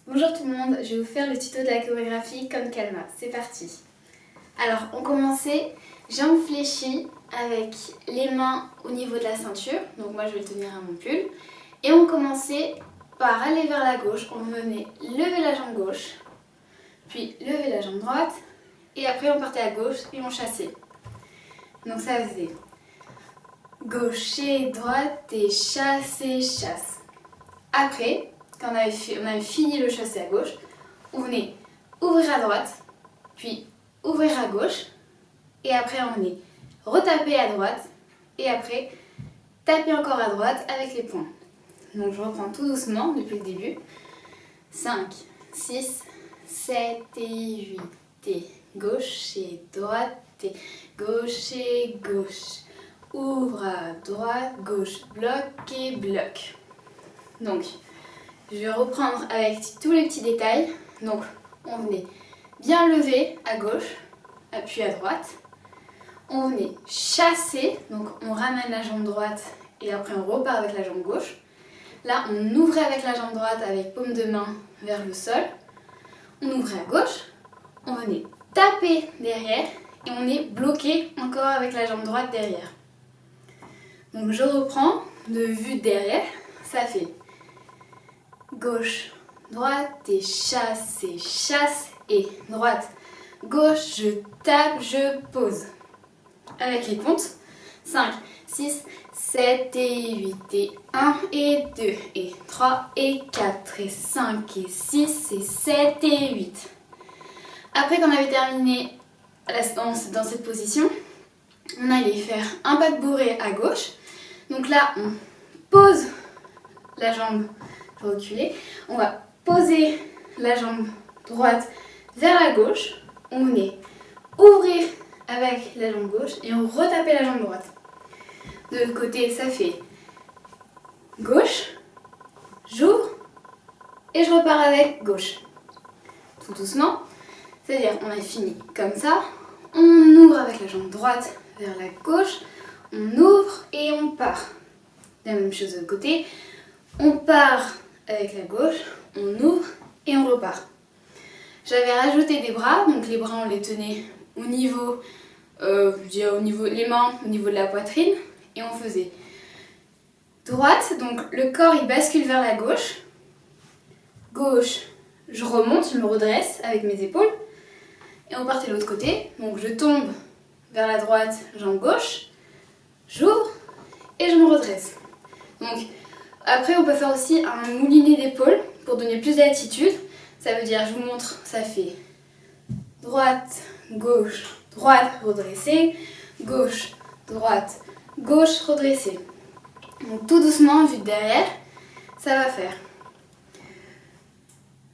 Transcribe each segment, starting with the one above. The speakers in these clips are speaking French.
Bonjour tout le monde, je vais vous faire le tuto de la chorégraphie comme Calma. C'est parti. Alors on commençait jambes fléchies avec les mains au niveau de la ceinture. Donc moi je vais le tenir à mon pull. Et on commençait par aller vers la gauche. On venait lever la jambe gauche, puis lever la jambe droite. Et après on partait à gauche et on chassait. Donc ça faisait gauche et droite et chasse et chasse. Après, quand on avait fini le chassé à gauche, on venait ouvrir à droite, puis ouvrir à gauche, et après on venait retaper à droite, et après taper encore à droite avec les poings. Donc je reprends tout doucement depuis le début. 5, 6, 7 et 8, et gauche et droite, et gauche et gauche. Ouvre à droite, gauche, bloc et bloc. Donc, je vais reprendre avec tous les petits détails. Donc, on venait bien lever à gauche, puis à droite. On venait chasser, donc on ramène la jambe droite et après on repart avec la jambe gauche. Là, on ouvrait avec la jambe droite avec paume de main vers le sol. On ouvrait à gauche, on venait taper derrière et on est bloqué encore avec la jambe droite derrière. Donc, je reprends de vue derrière, ça fait gauche, droite et chasse et droite, gauche, je tape, je pose. Avec les comptes, 5, 6, 7 et 8 et 1 et 2 et 3 et 4 et 5 et 6 et 7 et 8. Après qu'on avait terminé dans cette position, on allait faire un pas de bourrée à gauche. Donc là, on pose la jambe reculer. On va poser la jambe droite vers la gauche. On venait ouvrir avec la jambe gauche et on retapait la jambe droite. De l'autre côté, ça fait gauche, j'ouvre et je repars avec gauche. Tout doucement. C'est-à-dire, on a fini comme ça. On ouvre avec la jambe droite vers la gauche. On ouvre et on part. La même chose de l'autre côté. On part avec la gauche, on ouvre et on repart. J'avais rajouté des bras, donc les bras on les tenait au niveau, les mains au niveau de la poitrine et on faisait droite, donc le corps il bascule vers la gauche, gauche, je remonte, je me redresse avec mes épaules et on partait de l'autre côté, donc je tombe vers la droite, jambe gauche, j'ouvre et je me redresse. Donc après, on peut faire aussi un moulinet d'épaule pour donner plus d'attitude. Ça veut dire, je vous montre, ça fait droite, redressé, gauche, droite, gauche, redressé. Donc tout doucement, vu de derrière, ça va faire.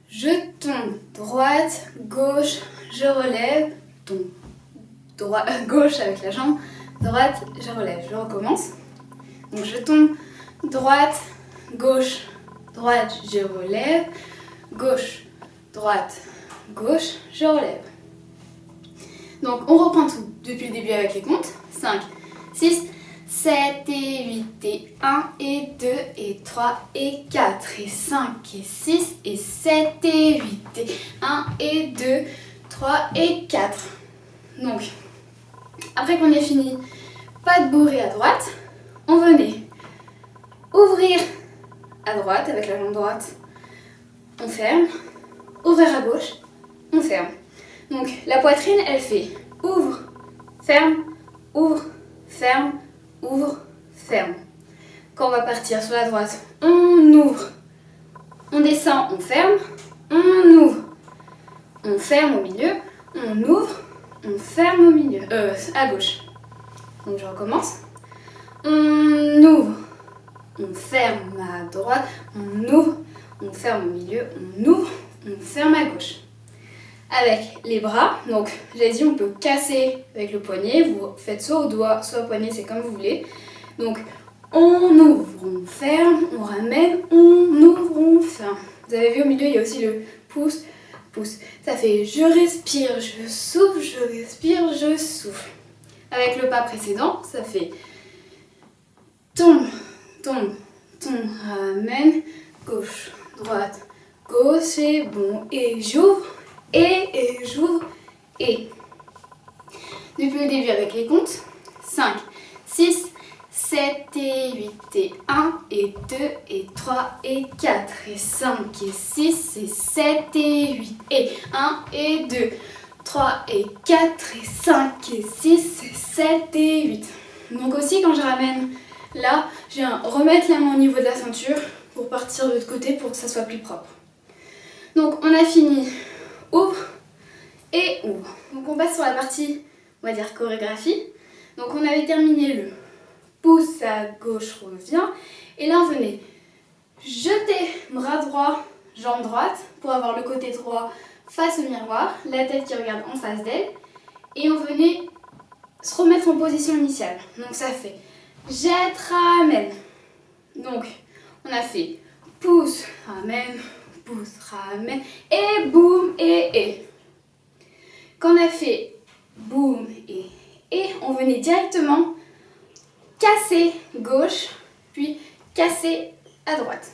Je tombe, droite, gauche, je relève, tombe, gauche avec la jambe, droite, je relève. Je recommence. Donc je tombe, droite, gauche, droite, je relève, gauche, droite, gauche, je relève. Donc on reprend tout depuis le début avec les comptes. 5, 6, 7 et 8 et 1 et 2 et 3 et 4 et 5 et 6 et 7 et 8 et 1 et 2, 3 et 4. Donc après qu'on ait fini, pas de bourrée à droite, on venait ouvrir à droite avec la jambe droite, on ferme, ouvrir à gauche, on ferme. Donc la poitrine elle fait ouvre, ferme, ouvre, ferme, ouvre, ferme. Quand on va partir sur la droite, on ouvre, on descend, on ferme, on ouvre, on ferme au milieu, on ouvre, on ferme au milieu, à gauche. Donc je recommence, on ouvre, on ferme à droite, on ouvre, on ferme au milieu, on ouvre, on ferme à gauche. Avec les bras, donc j'ai dit on peut casser avec le poignet, vous faites soit au doigt, soit au poignet, c'est comme vous voulez. Donc on ouvre, on ferme, on ramène, on ouvre, on ferme. Vous avez vu au milieu, il y a aussi le pouce, pouce. Ça fait je respire, je souffle, je respire, je souffle. Avec le pas précédent, ça fait tombe, tombe, tombe, ramène, gauche, droite, gauche et bon. Et j'ouvre, et j'ouvre, et. Depuis le début avec les comptes. 5, 6, 7 et 8 et 1 et 2 et 3 et 4 et 5 et 6 et 7 et 8 et 1 et 2, 3 et 4 et 5 et 6 et 7 et 8. Donc aussi quand je ramène là, je viens remettre la main au niveau de la ceinture pour partir de l'autre côté pour que ça soit plus propre. Donc on a fini, ouvre et ouvre. Donc on passe sur la partie, on va dire chorégraphie. Donc on avait terminé le pouce à gauche, revient. Et là on venait jeter bras droit, jambe droite pour avoir le côté droit face au miroir, la tête qui regarde en face d'elle. Et on venait se remettre en position initiale. Donc ça fait jette, ramène. Donc on a fait pouce, ramène, et boum et. Quand on a fait boum et, on venait directement casser gauche, puis casser à droite.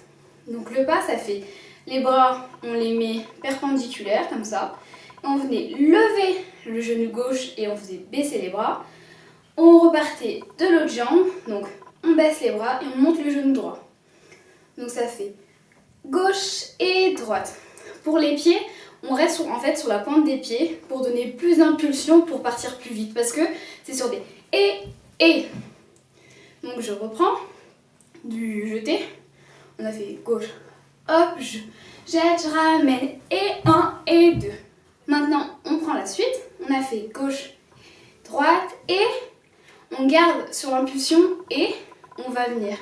Donc le pas, ça fait les bras, on les met perpendiculaires comme ça. On venait lever le genou gauche et on faisait baisser les bras. On repartait de l'autre jambe, donc on baisse les bras et on monte le genou droit. Donc ça fait gauche et droite. Pour les pieds, on reste sur la pointe des pieds pour donner plus d'impulsion pour partir plus vite parce que c'est sur des et. Donc je reprends du jeté. On a fait gauche, hop, je jette, je ramène et 1 et 2. Maintenant on prend la suite. On a fait gauche, droite et on garde sur l'impulsion et on va venir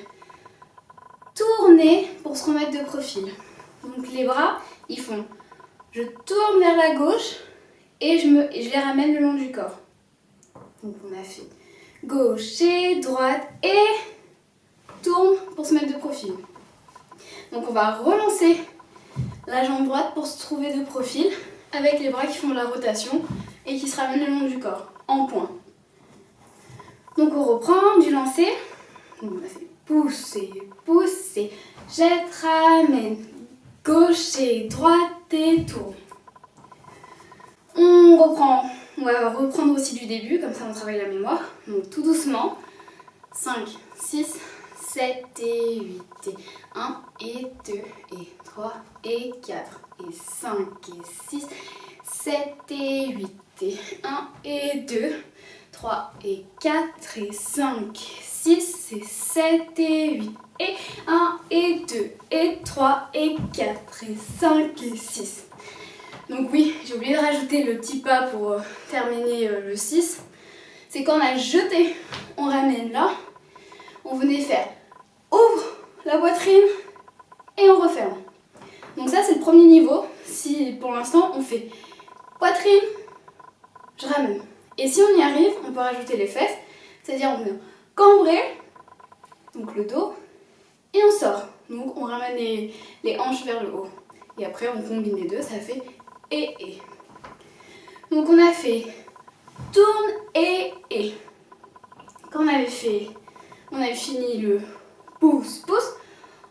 tourner pour se remettre de profil. Donc les bras, ils font, je tourne vers la gauche et je les ramène le long du corps. Donc on a fait gauche et droite et tourne pour se mettre de profil. Donc on va relancer la jambe droite pour se trouver de profil avec les bras qui font la rotation et qui se ramènent le long du corps, en point. Donc on reprend du lancer. Donc on a fait pousser, jette, ramène, gauche et droite et tourne. On va reprendre aussi du début, comme ça on travaille la mémoire. Donc tout doucement. 5, 6, 7 et 8 et 1 et 2 et 3 et 4 et 5 et 6, 7 et 8 et 1 et 2, 3 et 4 et 5, 6 et 7 et 8 et 1 et 2 et 3 et 4 et 5 et 6. Donc oui, j'ai oublié de rajouter le petit pas pour terminer le 6. C'est quand on a jeté, on ramène là, on venait faire ouvre la poitrine et on referme. Donc ça c'est le premier niveau. Si pour l'instant on fait poitrine, je ramène. Et si on y arrive, on peut rajouter les fesses, c'est-à-dire on vient cambrer, donc le dos, et on sort. Donc on ramène les hanches vers le haut. Et après on combine les deux, ça fait et. Donc on a fait tourne et. Quand on avait fini le pouce,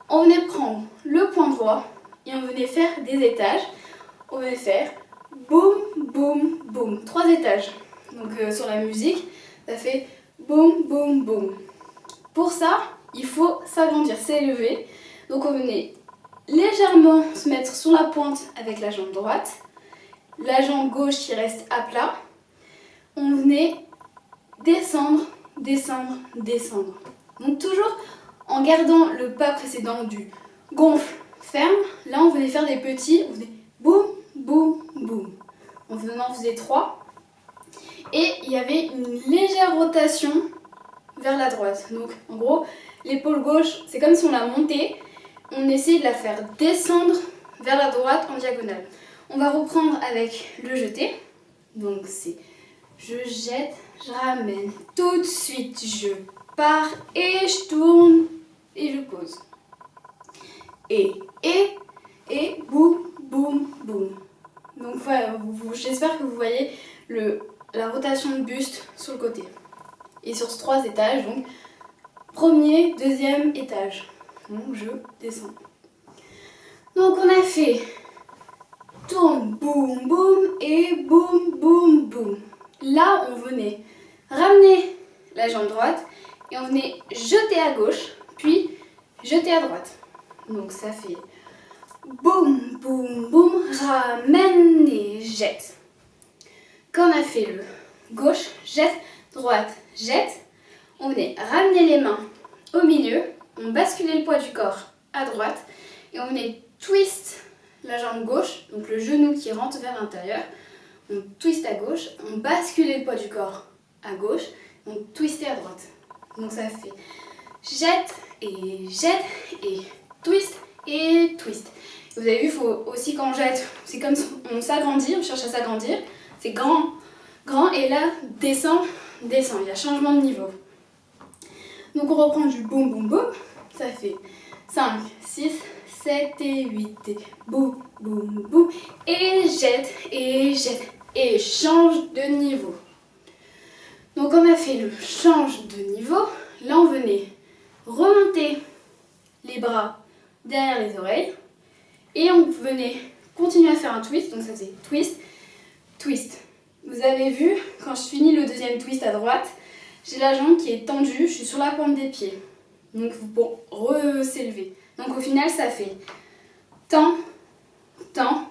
on venait prendre le point droit et on venait faire des étages. On venait faire boum, boum, boum. 3 étages. Donc sur la musique, ça fait boum, boum, boum. Pour ça, il faut s'agrandir, s'élever. Donc on venait légèrement se mettre sur la pointe avec la jambe droite. La jambe gauche qui reste à plat. On venait descendre. Donc toujours en gardant le pas précédent du gonfle, ferme. Là on venait faire des petits, on faisait boum, boum, boum. On faisait 3. Et il y avait une légère rotation vers la droite. Donc en gros, l'épaule gauche, c'est comme si on la montait. On essayait de la faire descendre vers la droite en diagonale. On va reprendre avec le jeté. Donc c'est je jette, je ramène. Tout de suite, je pars et je tourne et je pose. Et boum, boum, boum. Donc voilà, j'espère que vous voyez la rotation de buste sur le côté. Et sur ces 3 étages, donc premier, deuxième étage. Donc je descends. Donc on a fait tourne, boum, boum et boum, boum, boum. Là, on venait ramener la jambe droite et on venait jeter à gauche, puis jeter à droite. Donc ça fait boum, boum, boum, ramène et jette. Quand on a fait le gauche, jette, droite, jette, on venait ramener les mains au milieu, on basculait le poids du corps à droite et on venait twist la jambe gauche, donc le genou qui rentre vers l'intérieur, on twist à gauche, on basculait le poids du corps à gauche, on twistait à droite. Donc ça fait jette et twist et twist. Vous avez vu, il faut aussi quand on jette, c'est comme si on s'agrandit, on cherche à s'agrandir, c'est grand, grand et là descend, descend, il y a changement de niveau. Donc on reprend du boum boum boum, ça fait 5, 6, 7 et 8 et boum boum boum et jette et change de niveau. Donc on a fait le change de niveau, là on venait remonter les bras derrière les oreilles et on venait continuer à faire un twist, donc ça faisait twist, twist. Vous avez vu, quand je finis le deuxième twist à droite, j'ai la jambe qui est tendue, je suis sur la pointe des pieds. Donc pour s'élever. Donc au final ça fait tend, tend,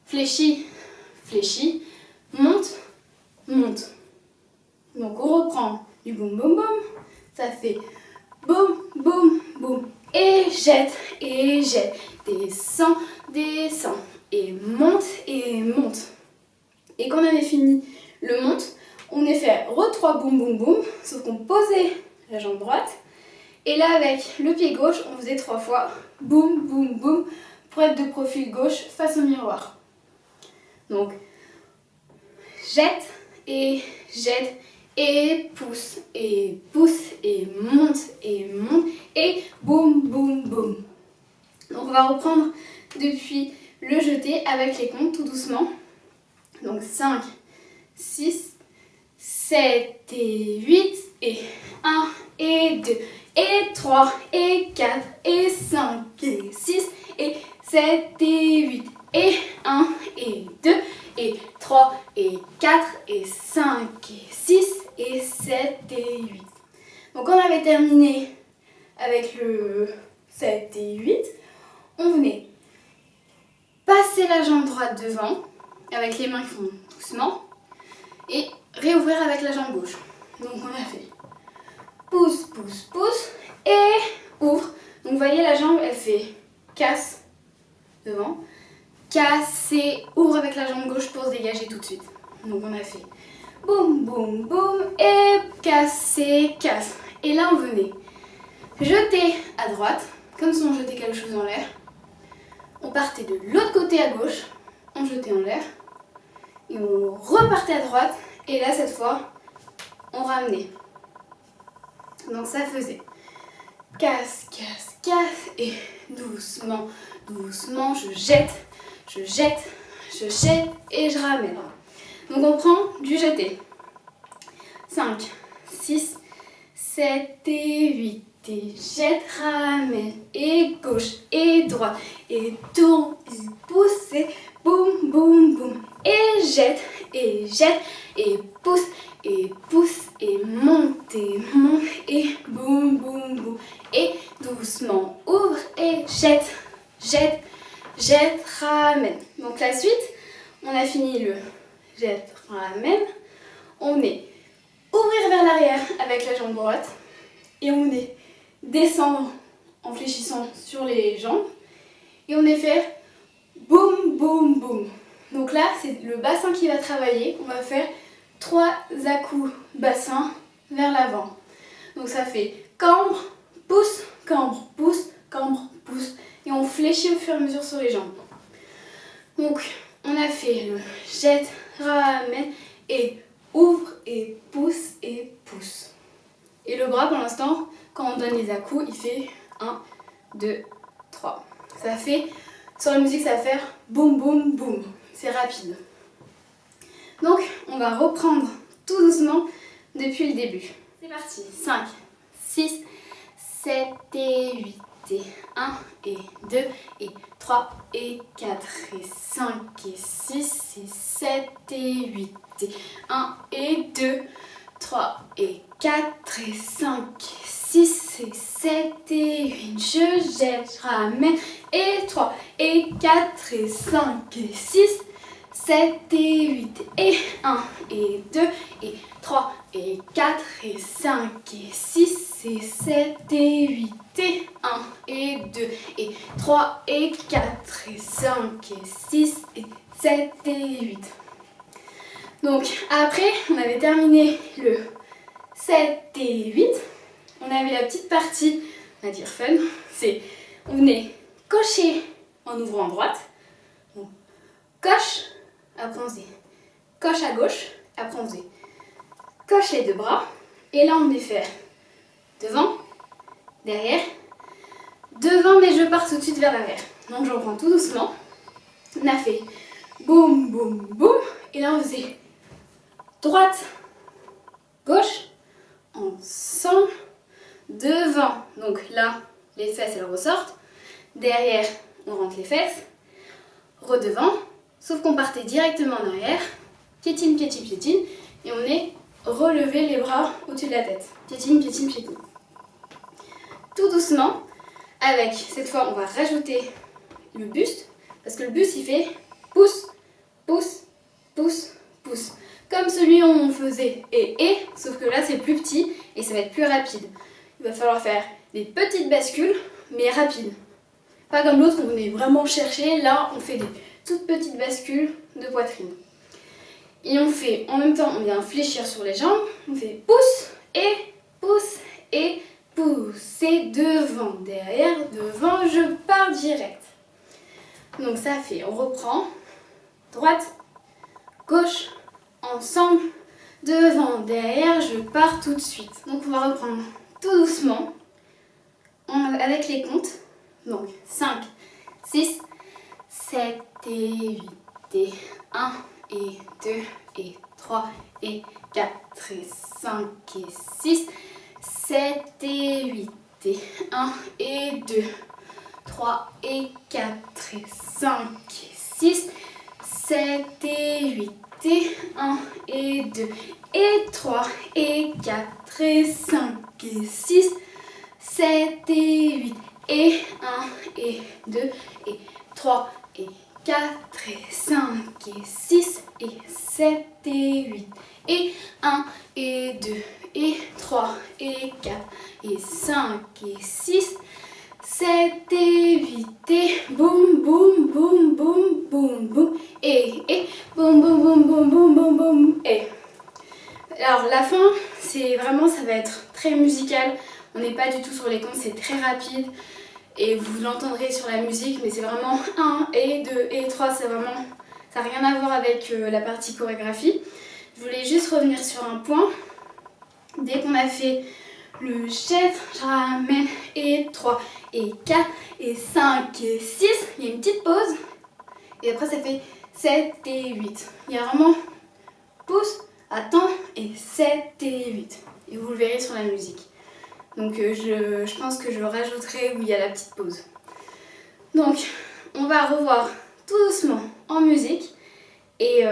fléchit, fléchit, monte, monte. Donc on reprend du boum boum boum, ça fait boum boum boum et jette, descend, descend et monte et monte. Et quand on avait fini le monte, on est fait re-3 boum boum boum, sauf qu'on posait la jambe droite. Et là, avec le pied gauche, on faisait 3 fois boum boum boum pour être de profil gauche face au miroir. Donc, jette et pousse et monte et boum boum boum. Donc, on va reprendre depuis le jeté avec les comptes tout doucement. Donc 5, 6, 7 et 8 et 1 et 2 et 3 et 4 et 5 et 6 et 7 et 8 et 1 et 2 et 3 et 4 et 5 et 6 et 7 et 8. Donc on avait terminé avec le 7 et 8. On venait passer la jambe droite devant avec les mains qui font doucement et réouvrir avec la jambe gauche. Donc on a fait pousse, pousse, pousse et ouvre. Donc vous voyez la jambe elle fait casse devant, casse et ouvre avec la jambe gauche pour se dégager tout de suite. Donc on a fait boum, boum, boum et casse et casse. Et là on venait jeter à droite comme si on jetait quelque chose en l'air. On partait de l'autre côté à gauche, on jetait en l'air et on repartait à droite et là cette fois on ramenait. Donc ça faisait casse, casse, casse et doucement, doucement je jette et je ramène. Donc on prend du jeté. 5, 6, 7 et 8 et jette, ramène et gauche et droite et tourne et pousse et boum boum boum et jette et pousse et monte et boum boum boum et doucement ouvre et jette, ramène. Donc la suite, on a fini le jette, ramène, on est ouvrir vers l'arrière avec la jambe droite et on est descendre en fléchissant sur les jambes et on est faire boum boum boum. Donc là c'est le bassin qui va travailler, on va faire 3 à-coups bassin vers l'avant. Donc ça fait cambre, pousse, et on fléchit au fur et à mesure sur les jambes. Donc on a fait le jette, ramène et ouvre et pousse et pousse. Et le bras pour l'instant, quand on donne les à-coups, il fait 1, 2, 3. Ça fait, sur la musique ça va faire boum boum boum. C'est rapide. Donc on va reprendre tout doucement depuis le début. C'est parti. 5, 6, 7 et 8 et 1 et 2 et 3 et 4 et 5 et 6 et 7 et 8 et 1 et 2, 3 et 4 et 5 et 6 et 7 et 8. Je jette, je ramène et 3 et 4 et 5 et 6, 7 et 8 et 1 et 2 et 3 et 4 et 5 et 6 et 7 et 8 et 1 et 2 et 3 et 4 et 5 et 6 et 7 et 8. Donc après, on avait terminé le 7 et 8. On avait la petite partie, on va dire fun, c'est on venait cocher en ouvrant à droite. On coche, après on faisait coche à gauche, après on faisait coche les deux bras. Et là on venait faire devant, derrière, devant mais je pars tout de suite vers l'arrière. Donc j'en prends tout doucement. On a fait boum, boum, boum. Et là on faisait droite, gauche, ensemble, devant. Donc là, les fesses elles ressortent. Derrière, on rentre les fesses. Redevant. Sauf qu'on partait directement en arrière. Piétine, piétine, piétine. Et on est relevé les bras au-dessus de la tête. Piétine, piétine, piétine. Tout doucement. Avec, cette fois, on va rajouter le buste. Parce que le buste, il fait pouce, pouce, pouce, pouce. Comme celui où on faisait et, sauf que là, c'est plus petit et ça va être plus rapide. Il va falloir faire des petites bascules, mais rapides. Pas comme l'autre, on venait vraiment chercher. Là, on fait des toutes petites bascules de poitrine. Et on fait, en même temps, on vient fléchir sur les jambes. On fait pouce et pouce et pouce. Et devant, derrière, devant, je pars direct. Donc ça fait, on reprend. Droite, gauche, ensemble, devant, derrière, je pars tout de suite. Donc on va reprendre tout doucement avec les comptes. Donc 5, 6, 7 et 8 et 1 et 2 et 3 et 4 et 5 et 6, 7 et 8 et 1 et 2, 3 et 4 et 5 et 6, 7 et 8 et 1 et 2 et 3 et 4 et 5 et 6, 7 et 8 et 1 et 2 et 3 et 4 et 5 et 6 et 7 et 8 et 1 et 2 et 3 et 4 et 5 et 6, 7 et 8 et boum boum boum boum boum boum et boum boum boum boum boum boum boum et. Alors la fin, c'est vraiment, ça va être très musical. On n'est pas du tout sur les comptes, c'est très rapide. Et vous l'entendrez sur la musique, mais c'est vraiment 1 et 2 et 3, c'est vraiment, ça n'a rien à voir avec la partie chorégraphie. Je voulais juste revenir sur un point. Dès qu'on a fait le jet, je ramène et 3 et 4 et 5 et 6, il y a une petite pause. Et après ça fait 7 et 8. Il y a vraiment pouce, attends et 7 et 8. Et vous le verrez sur la musique. Donc je pense que je rajouterai où il y a la petite pause. Donc on va revoir tout doucement en musique et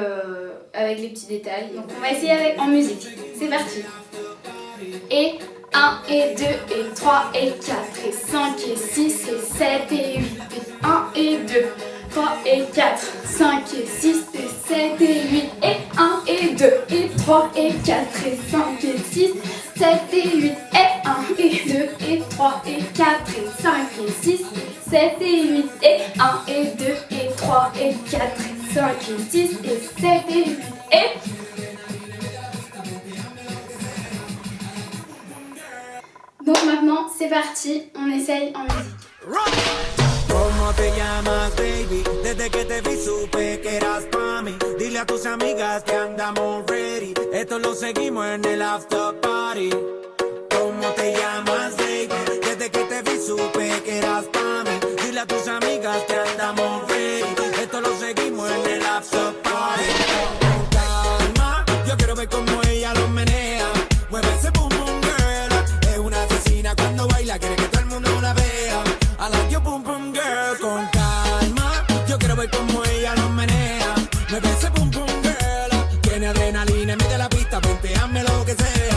avec les petits détails. Donc on va essayer avec en musique. C'est parti. Et 1 et 2 et 3 et 4 et 5 et 6 et 7 et 8 et 1 et 2, 3 et 4, 5 et 6 et 7 et 8 et 1 et 2 et 3 et 4 et 5 et 6, 7 et 8 et 1 et 2 et 3 et 4 et 5 et 6, 7 et 8 et 1 et 2 et 3 et 4 et 5 et 6 et 7 et 8 et... Donc maintenant, c'est parti, on essaye en musique. ¿Cómo te llamas, baby? Desde que te vi supe que eras pa' mí. Dile a tus amigas que andamos ready. Esto lo seguimos en el after party. ¿Cómo te llamas, baby? Desde que te vi supe que eras pa' mí. Dile a tus amigas que andamos ready. Esto lo seguimos en el after party. Con calma, yo quiero ver cómo ella lo menea. Mueve ese boom boom girl. Es una asesina cuando baila, quiere que todo el mundo la vea. Mueve ese pum pum girl. Tiene adrenalina en medio de la pista, ponte hazme lo que sea.